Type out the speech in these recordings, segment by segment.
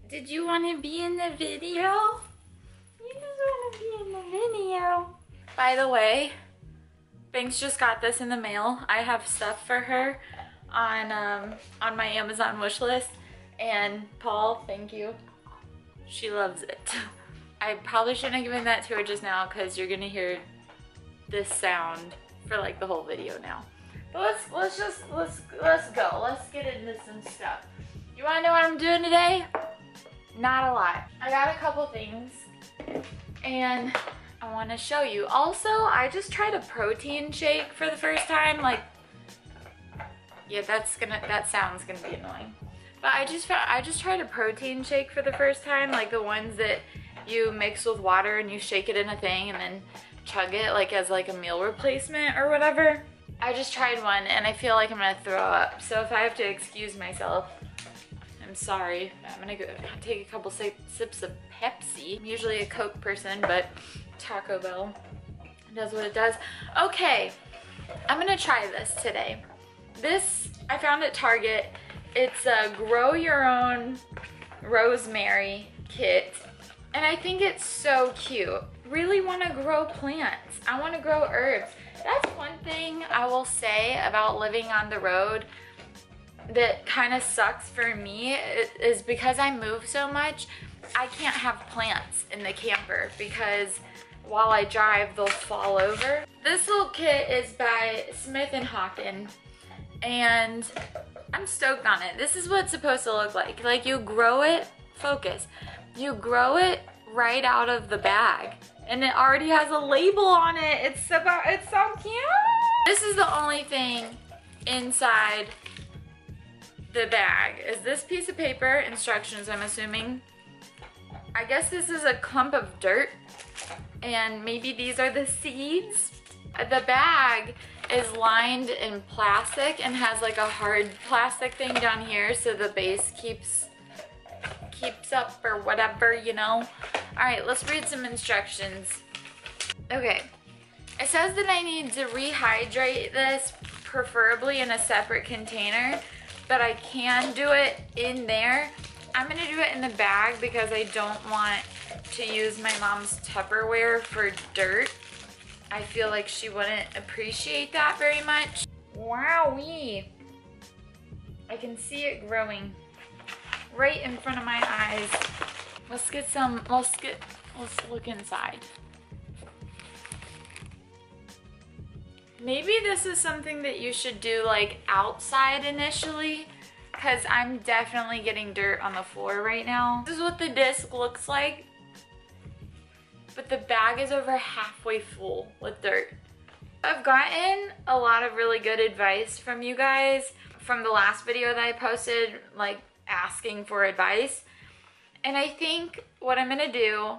Did you want to be in the video? You just want to be in the video. By the way, Banks just got this in the mail. I have stuff for her on my Amazon wish list. And Paul, thank you. She loves it. I probably shouldn't have given that to her just now because you're gonna hear this sound for like the whole video now. But let's go. Let's get into some stuff. You wanna know what I'm doing today? Not a lot. I got a couple things and I wanna show you. Also, I just tried a protein shake for the first time. Like, yeah, that sound's gonna be annoying. But I just tried a protein shake for the first time, like the ones that you mix with water and you shake it in a thing and then chug it like as like a meal replacement or whatever. I just tried one and I feel like I'm gonna throw up. So if I have to excuse myself, I'm sorry. I'm gonna go take a couple sips of Pepsi. I'm usually a Coke person, but Taco Bell does what it does. Okay, I'm gonna try this today. This I found at Target. It's a grow your own rosemary kit. And I think it's so cute. Really want to grow plants. I want to grow herbs. That's one thing I will say about living on the road that kind of sucks for me is because I move so much, I can't have plants in the camper because while I drive, they'll fall over. This little kit is by Smith & Hawken and I'm stoked on it. This is what it's supposed to look like. Like you grow it, focus. You grow it right out of the bag and it already has a label on it. It's so cute. This is the only thing inside the bag is this piece of paper, instructions I'm assuming. I guess this is a clump of dirt and maybe these are the seeds. The bag is lined in plastic and has like a hard plastic thing down here so the base keeps up or whatever, you know. All right, let's read some instructions. Okay, it says that I need to rehydrate this, preferably in a separate container, but I can do it in there. I'm gonna do it in the bag because I don't want to use my mom's Tupperware for dirt. I feel like she wouldn't appreciate that very much. Wowee. I can see it growing right in front of my eyes. Let's look inside. Maybe this is something that you should do like outside initially, because I'm definitely getting dirt on the floor right now. This is what the disc looks like. But the bag is over halfway full with dirt. I've gotten a lot of really good advice from you guys from the last video that I posted, like asking for advice. And I think what I'm gonna do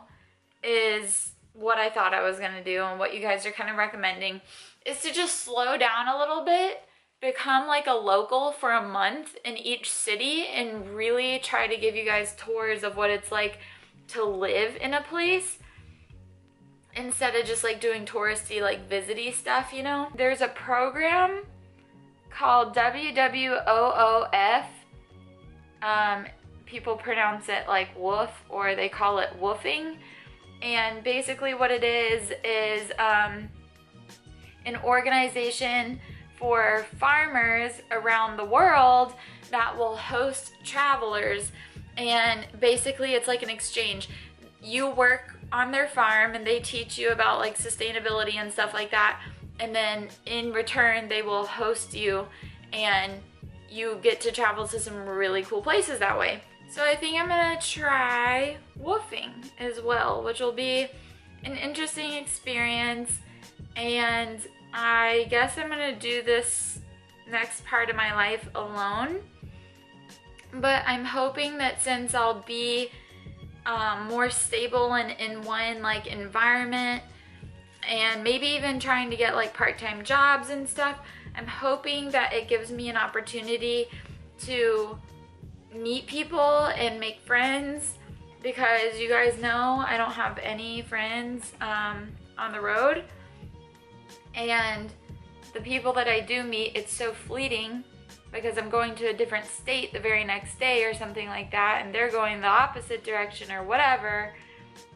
is what I thought I was gonna do and what you guys are kind of recommending is to just slow down a little bit, become like a local for a month in each city and really try to give you guys tours of what it's like to live in a place. Instead of just like doing touristy, like visity stuff, you know? There's a program called WWOOF. People pronounce it like woof, or they call it woofing. And basically what it is an organization for farmers around the world that will host travelers. And basically it's like an exchange. You work on their farm and they teach you about like sustainability and stuff like that, and then in return they will host you and you get to travel to some really cool places that way. So I think I'm gonna try woofing as well, which will be an interesting experience, and I guess I'm gonna do this next part of my life alone. But I'm hoping that since I'll be more stable and in one like environment and maybe even trying to get like part-time jobs and stuff, I'm hoping that it gives me an opportunity to meet people and make friends, because you guys know I don't have any friends on the road, and the people that I do meet, it's so fleeting because I'm going to a different state the very next day or something like that, and they're going the opposite direction or whatever.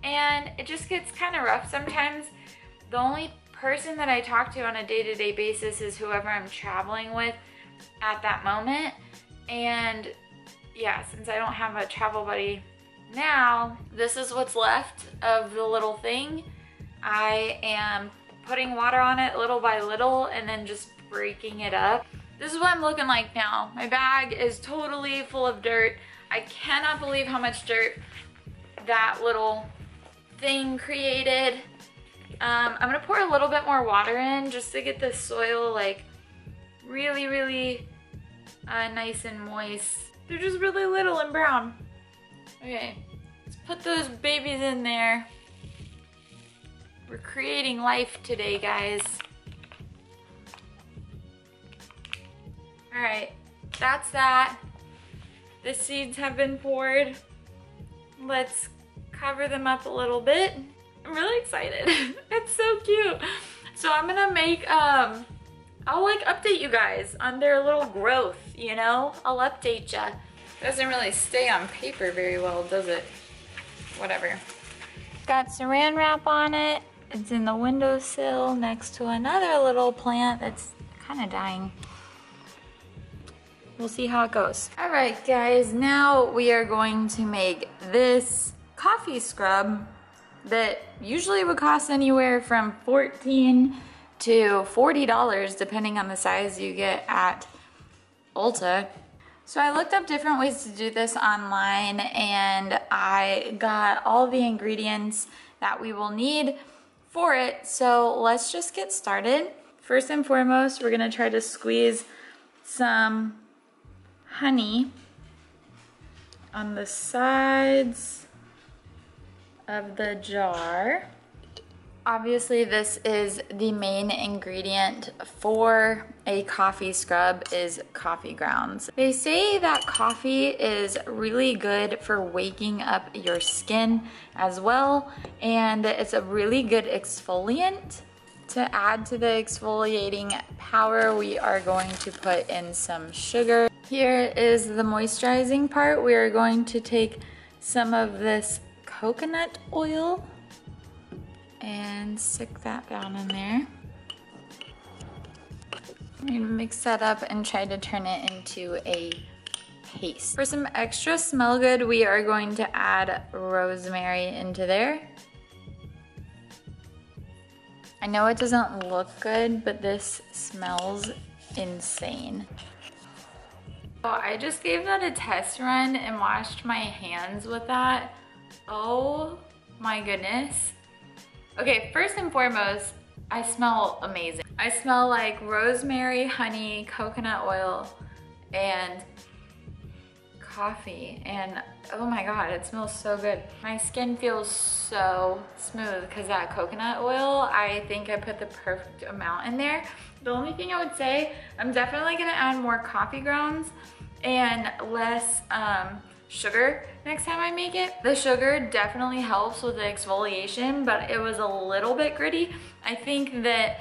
And it just gets kind of rough sometimes. The only person that I talk to on a day-to-day basis is whoever I'm traveling with at that moment. And yeah, since I don't have a travel buddy now, this is what's left of the little thing. I am putting water on it little by little and then just breaking it up. This is what I'm looking like now. My bag is totally full of dirt. I cannot believe how much dirt that little thing created. I'm gonna pour a little bit more water in just to get the soil like really nice and moist. They're just really little and brown. Okay, let's put those babies in there. We're creating life today, guys. All right, that's that. The seeds have been poured. Let's cover them up a little bit. I'm really excited. It's so cute. So I'm gonna make, I'll like update you guys on their little growth, you know? I'll update ya. Doesn't really stay on paper very well, does it? Whatever. Got saran wrap on it. It's in the windowsill next to another little plant that's kind of dying. We'll see how it goes. All right, guys, now we are going to make this coffee scrub that usually would cost anywhere from $14 to $40 depending on the size you get at Ulta. So I looked up different ways to do this online, and I got all the ingredients that we will need for it. So let's just get started. First and foremost, we're gonna try to squeeze some honey on the sides of the jar. Obviously, this is the main ingredient for a coffee scrub is coffee grounds. They say that coffee is really good for waking up your skin as well, and it's a really good exfoliant. To add to the exfoliating power, we are going to put in some sugar. Here is the moisturizing part. We are going to take some of this coconut oil and stick that down in there. I'm gonna mix that up and try to turn it into a paste. For some extra smell good, we are going to add rosemary into there. I know it doesn't look good, but this smells insane. So I just gave that a test run and washed my hands with that. Oh my goodness. Okay, first and foremost, I smell amazing. I smell like rosemary, honey, coconut oil, and coffee, and oh my god, it smells so good. My skin feels so smooth because that coconut oil, I think I put the perfect amount in there. The only thing I would say, I'm definitely gonna add more coffee grounds and less sugar next time I make it. The sugar definitely helps with the exfoliation, but it was a little bit gritty. I think that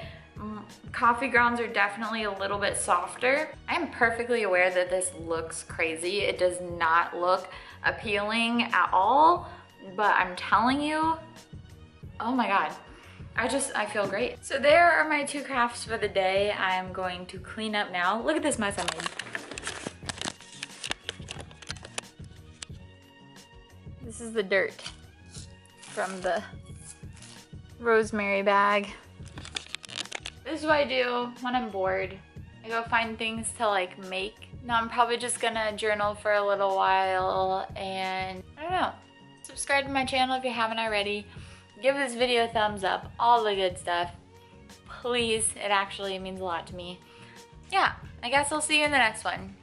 coffee grounds are definitely a little bit softer. I'm perfectly aware that this looks crazy. It does not look appealing at all, but I'm telling you, oh my god, I feel great. So there are my two crafts for the day. I'm going to clean up now. Look at this mess I made. This is the dirt from the rosemary bag. This is what I do when I'm bored. I go find things to like make. Now I'm probably just gonna journal for a little while, and I don't know. Subscribe to my channel if you haven't already. Give this video a thumbs up, all the good stuff. Please, it actually means a lot to me. Yeah, I guess I'll see you in the next one.